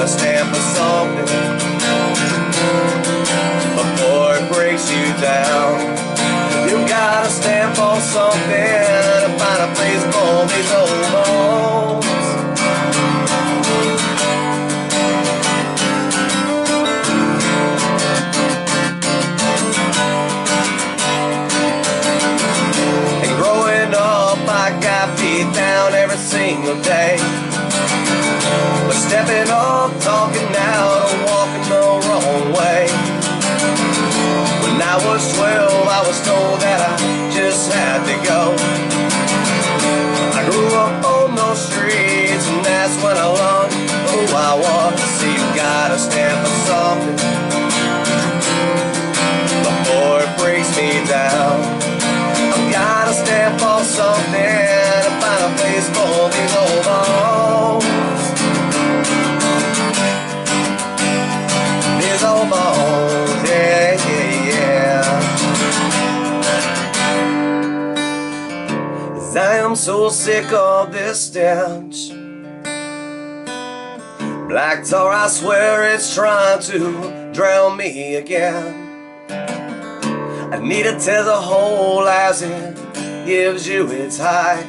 gotta stand for something before it breaks you down. You gotta stand for something to find a place for these old bones. And growing up, I got beat down every single day. But stepping up, talking out, or walking the wrong way. When I was 12, I was told that I just had to go. I grew up on those streets, and that's when I learned who I was. See, you gotta stand for something before it breaks me down. I've gotta stand for something to find a place for these old bones. These old bones, yeah, yeah, yeah. 'Cause I am so sick of this stench. Black tar, I swear it's trying to drown me again. I need to tear the hole as it gives you its height.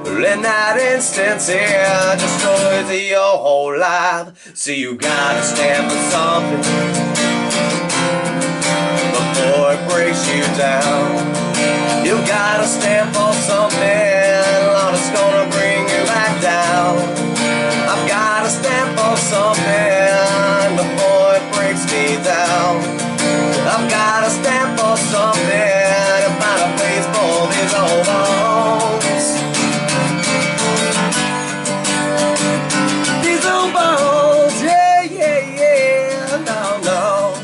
Well, in that instance, it destroys your whole life. So you gotta stand for something before it breaks you down. You gotta stand for something, Lord, it's gonna bring you back down. I've gotta stand for something before it breaks me down. I've gotta stand for something to find a place for these old bones. These old bones, yeah, yeah, yeah, no, no.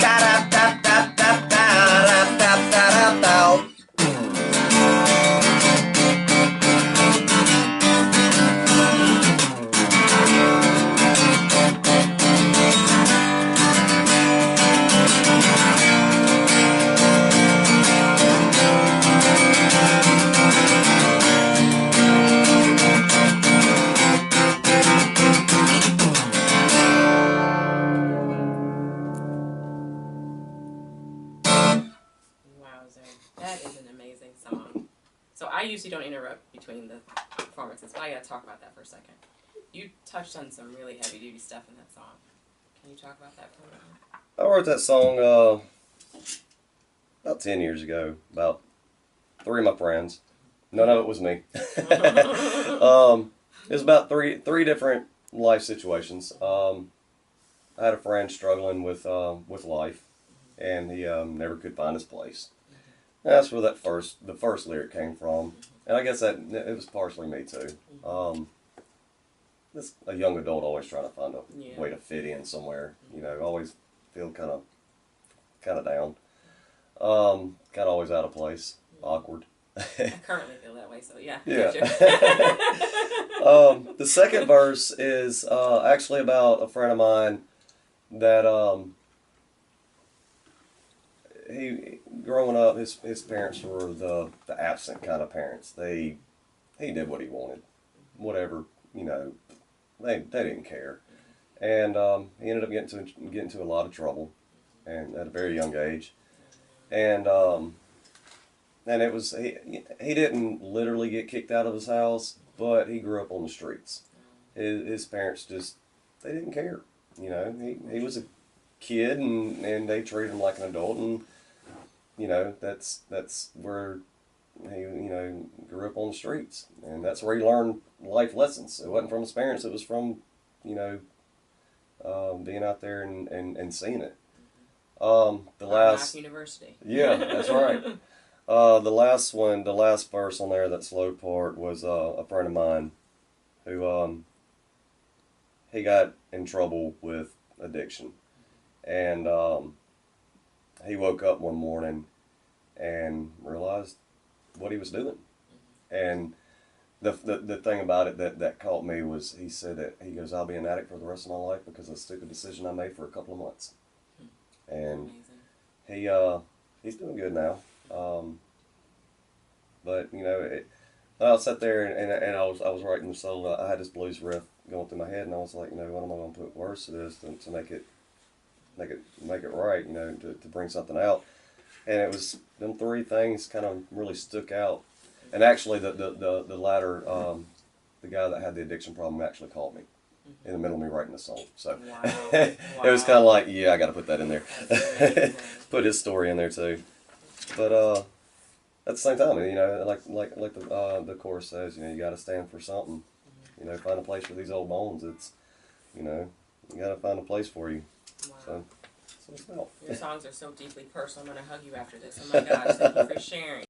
Da-da-da-da-da-da-da-da-da-da. That is an amazing song. So I usually don't interrupt between the performances, but I gotta talk about that for a second. You touched on some really heavy duty stuff in that song. Can you talk about that for a minute? I wrote that song about 10 years ago, about 3 of my friends. None of it was me. It was about three different life situations. I had a friend struggling with life, and he never could find his place. And that's where the first lyric came from, and I guess that it was partially me too. This a young adult always trying to find a way to fit in somewhere. You know, always feel kind of down, kind of always out of place, awkward. I currently feel that way, so yeah. Yeah. The second verse is actually about a friend of mine that he growing up, his parents were the absent kind of parents. He did what he wanted, whatever, you know. They didn't care, and he ended up getting into a lot of trouble, and at a very young age, and it was he didn't literally get kicked out of his house, but he grew up on the streets. His parents just they didn't care, you know. He was a kid, and they treated him like an adult, and you know that's where he grew up on the streets, and that's where he learned life lessons. It wasn't from his parents; it was from being out there and seeing it. The last University. Yeah, that's right. The last verse on there, that slow part, was a friend of mine who he got in trouble with addiction, and he woke up one morning and realized what he was doing. And the thing about it that caught me was he said that he goes, "I'll be an addict for the rest of my life because of a stupid decision I made for a couple of months." And he's doing good now. But I sat there and I was writing the song. I had this blues riff going through my head, and I was like, you know, what am I going to put words to this to make it right, you know, to bring something out. And it was them three things kind of really stuck out. And actually, the latter, the guy that had the addiction problem actually called me in the middle of me writing the song. So Wow. it was kind of like, yeah, I got to put that in there. That's amazing. Put his story in there too. But at the same time, you know, like the chorus says, you know, you got to stand for something. You know, find a place for these old bones. It's, you know, you got to find a place for you. Wow. So that's what it's about. Your songs are so deeply personal. I'm going to hug you after this. Oh my gosh, thank you for sharing.